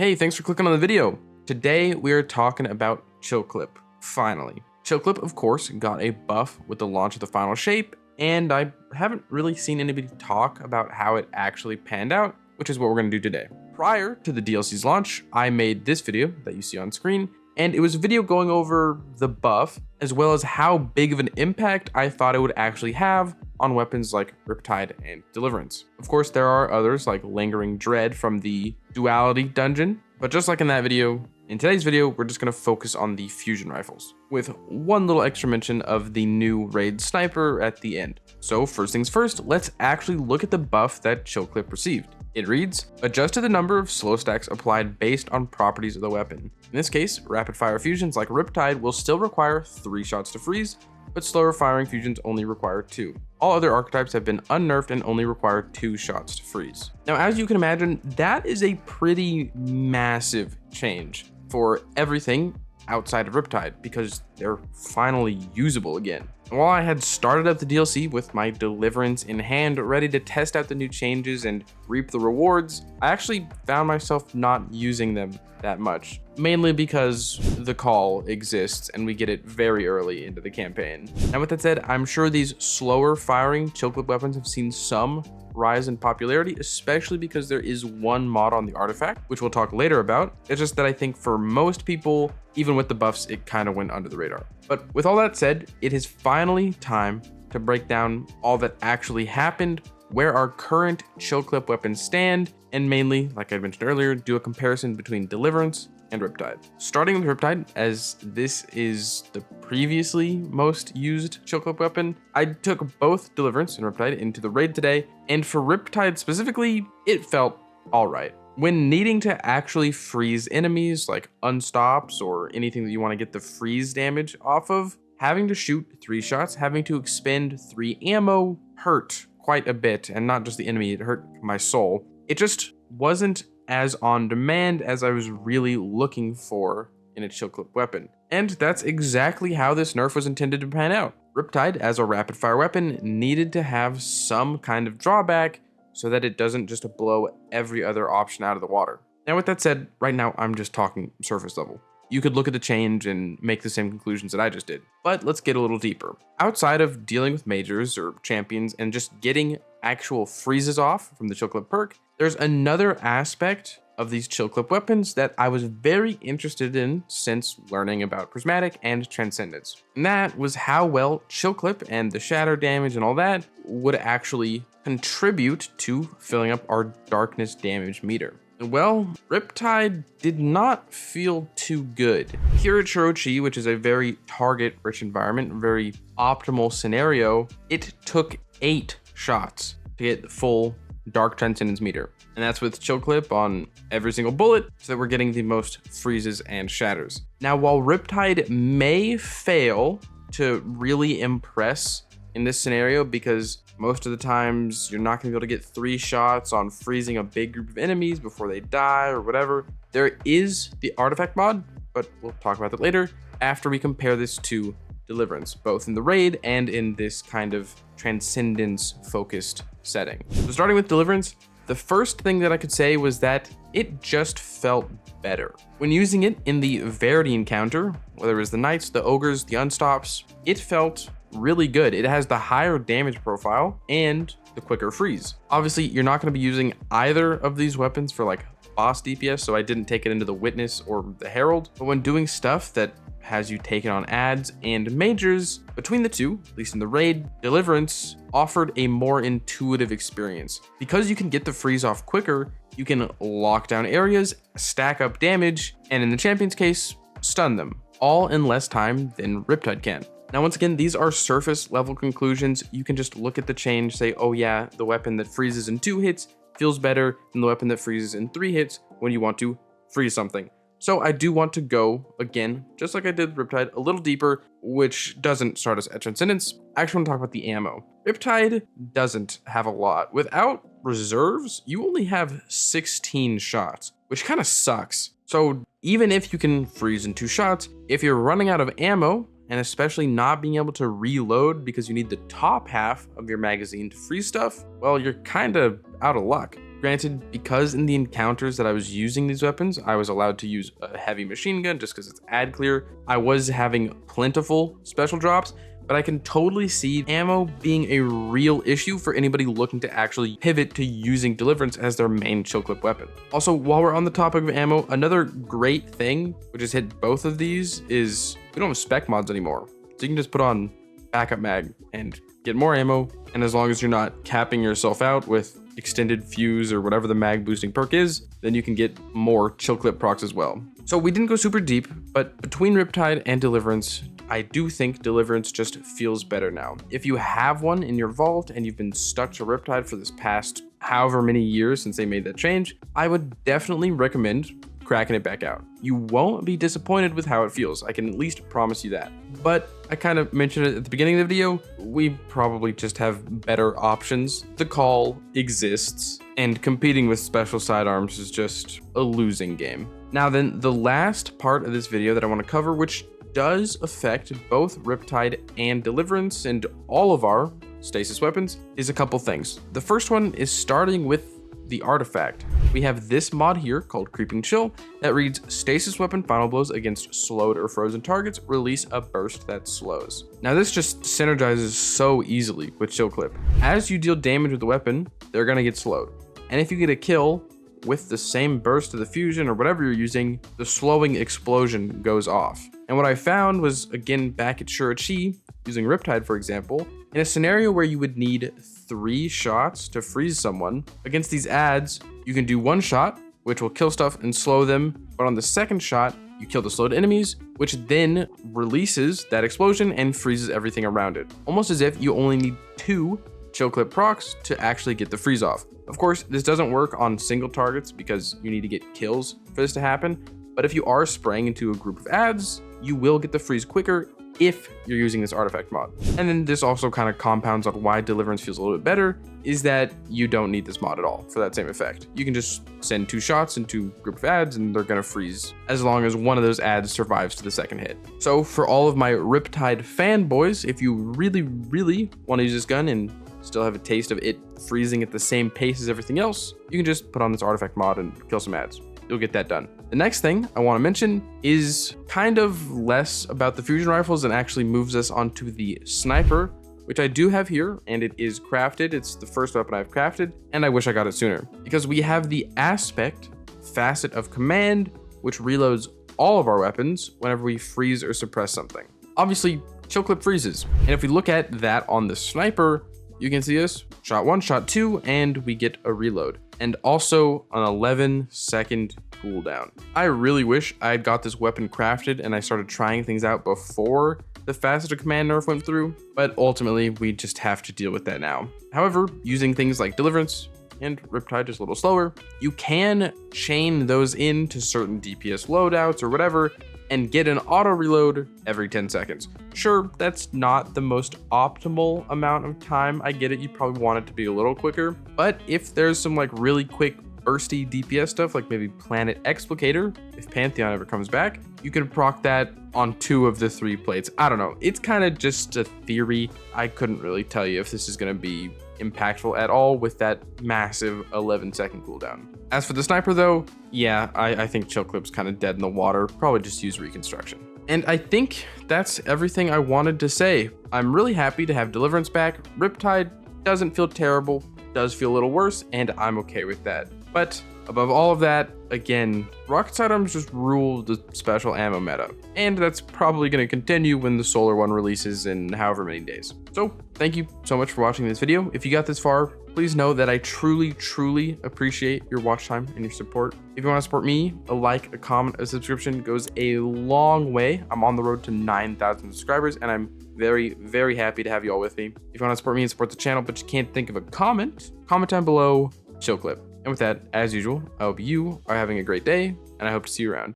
Hey, thanks for clicking on the video. Today we are talking about Chill Clip, finally. Chill Clip, of course, got a buff with the launch of the final shape, and I haven't really seen anybody talk about how it actually panned out, which is what we're going to do today. Prior to the DLC's launch, I made this video that you see on screen, and it was a video going over the buff, as well as how big of an impact I thought it would actually have on weapons like Riptide and Deliverance. Of course, there are others like Lingering Dread from the Duality dungeon, but just like in that video, in today's video, we're just going to focus on the fusion rifles, with one little extra mention of the new raid sniper at the end. So first things first, let's actually look at the buff that Chill Clip received. It reads, adjust to the number of slow stacks applied based on properties of the weapon. In this case, rapid fire fusions like Riptide will still require 3 shots to freeze, but slower firing fusions only require 2. All other archetypes have been unnerfed and only require 2 shots to freeze. Now, as you can imagine, that is a pretty massive change for everything outside of Riptide, because they're finally usable again. And while I had started up the DLC with my Deliverance in hand, ready to test out the new changes and reap the rewards, I actually found myself not using them that much, mainly because the call exists and we get it very early into the campaign. Now with that said, I'm sure these slower firing Chill Clip weapons have seen some rise in popularity, especially because there is one mod on the artifact, which we'll talk later about. It's just that I think for most people, even with the buffs, it kind of went under the radar. But with all that said, it is finally time to break down all that actually happened, where our current Chill Clip weapons stand, and mainly, like I mentioned earlier, do a comparison between Deliverance and Riptide. Starting with Riptide, as this is the previously most used Chill Clip weapon, I took both Deliverance and Riptide into the raid today, and for Riptide specifically, it felt alright. When needing to actually freeze enemies like unstops or anything that you want to get the freeze damage off of, having to shoot 3 shots, having to expend 3 ammo hurt quite a bit, and not just the enemy, it hurt my soul. It just wasn't as on demand as I was really looking for in a Chill Clip weapon. And that's exactly how this nerf was intended to pan out. Riptide, as a rapid fire weapon, needed to have some kind of drawback so that it doesn't just blow every other option out of the water. Now with that said, right now I'm just talking surface level. You could look at the change and make the same conclusions that I just did. But let's get a little deeper. Outside of dealing with majors or champions and just getting actual freezes off from the Chill Clip perk, there's another aspect of these Chill Clip weapons that I was very interested in since learning about Prismatic and Transcendence. And that was how well Chill Clip and the shatter damage and all that would actually contribute to filling up our darkness damage meter. Well, Riptide did not feel too good. Here at Shirochi, which is a very target-rich environment, very optimal scenario, it took 8 shots to get the full Dark Transcendence meter. And that's with Chill Clip on every single bullet, so that we're getting the most freezes and shatters. Now, while Riptide may fail to really impress in this scenario, because most of the times you're not going to be able to get 3 shots on freezing a big group of enemies before they die or whatever, there is the artifact mod, but we'll talk about that later after we compare this to Deliverance, both in the raid and in this kind of Transcendence focused setting. So starting with Deliverance, the first thing that I could say was that it just felt better. When using it in the Verity encounter, whether it was the Knights, the Ogres, the Unstops, it felt really good. It has the higher damage profile and the quicker freeze. Obviously, you're not going to be using either of these weapons for like boss DPS, so I didn't take it into the Witness or the Herald. But when doing stuff that has you taken on adds and majors, between the two, at least in the raid, Deliverance offered a more intuitive experience. Because you can get the freeze off quicker, you can lock down areas, stack up damage, and in the champion's case, stun them, all in less time than Riptide can. Now, once again, these are surface level conclusions. You can just look at the change, say, oh yeah, the weapon that freezes in 2 hits feels better than the weapon that freezes in 3 hits when you want to freeze something. So I do want to go, again, just like I did with Riptide, a little deeper, which doesn't start us at Transcendence. I actually want to talk about the ammo. Riptide doesn't have a lot. Without reserves, you only have 16 shots, which kind of sucks. So even if you can freeze in 2 shots, if you're running out of ammo, and especially not being able to reload because you need the top half of your magazine to freeze stuff, well, you're kind of out of luck. Granted, because in the encounters that I was using these weapons, I was allowed to use a heavy machine gun just because it's ad clear. I was having plentiful special drops, but I can totally see ammo being a real issue for anybody looking to actually pivot to using Deliverance as their main chill clip weapon. Also, while we're on the topic of ammo, another great thing, which has hit both of these, is we don't have spec mods anymore. So you can just put on backup mag and get more ammo. And as long as you're not capping yourself out with extended fuse or whatever the mag boosting perk is, then you can get more chill clip procs as well. So we didn't go super deep, but between Riptide and Deliverance, I do think Deliverance just feels better now. If you have one in your vault and you've been stuck to Riptide for this past however many years since they made that change, I would definitely recommend cracking it back out. You won't be disappointed with how it feels. I can at least promise you that. But I kind of mentioned it at the beginning of the video, we probably just have better options. The call exists, and competing with special sidearms is just a losing game. Now then, the last part of this video that I want to cover, which does affect both Riptide and Deliverance and all of our stasis weapons, is a couple things. The first one is starting with the artifact. We have this mod here called Creeping Chill that reads, stasis weapon final blows against slowed or frozen targets release a burst that slows. Now this just synergizes so easily with chill clip. As you deal damage with the weapon, they're gonna get slowed. And if you get a kill with the same burst of the fusion or whatever you're using, the slowing explosion goes off. And what I found was, again, back at Shurichi, using Riptide for example, in a scenario where you would need 3 shots to freeze someone, against these ads, you can do 1 shot, which will kill stuff and slow them, but on the second shot, you kill the slowed enemies, which then releases that explosion and freezes everything around it. Almost as if you only need 2 chill clip procs to actually get the freeze off. Of course, this doesn't work on single targets because you need to get kills for this to happen, but if you are spraying into a group of ads, you will get the freeze quicker if you're using this artifact mod. And then this also kind of compounds on why Deliverance feels a little bit better, is that you don't need this mod at all for that same effect. You can just send 2 shots into a group of ads and they're gonna freeze as long as one of those ads survives to the second hit. So for all of my Riptide fanboys, if you really want to use this gun and still have a taste of it freezing at the same pace as everything else, you can just put on this artifact mod and kill some ads. You'll get that done. The next thing I want to mention is kind of less about the fusion rifles and actually moves us onto the sniper, which I do have here, and it is crafted. It's the first weapon I've crafted, and I wish I got it sooner, because we have the aspect facet of command, which reloads all of our weapons whenever we freeze or suppress something. Obviously, chill clip freezes, and if we look at that on the sniper, you can see us shot 1, shot 2, and we get a reload, and also an 11-second cooldown. I really wish I had got this weapon crafted and I started trying things out before the Facet of command nerf went through, but ultimately we just have to deal with that now. However, using things like Deliverance and Riptide just a little slower, you can chain those into certain DPS loadouts or whatever and get an auto reload every 10 seconds. Sure, that's not the most optimal amount of time. I get it, you probably want it to be a little quicker, but if there's some like really quick bursty DPS stuff, like maybe Planet Explicator, if Pantheon ever comes back, you can proc that on 2 of the 3 plates. I don't know, it's kind of just a theory. I couldn't really tell you if this is going to be impactful at all with that massive 11-second cooldown. As for the sniper though, yeah, I think chill clip's kind of dead in the water. Probably just use reconstruction. And I think that's everything I wanted to say. I'm really happy to have Deliverance back. Riptide doesn't feel terrible, does feel a little worse, and I'm okay with that. But above all of that, again, rocket sidearms just rule the special ammo meta, and that's probably going to continue when the solar one releases in however many days. So thank you so much for watching this video. If you got this far, please know that I truly appreciate your watch time and your support. If you want to support me, a like, a comment, a subscription goes a long way. I'm on the road to 9,000 subscribers, and I'm very happy to have you all with me. If you want to support me and support the channel, but you can't think of a comment down below, chill clip. And with that, as usual, I hope you are having a great day, and I hope to see you around.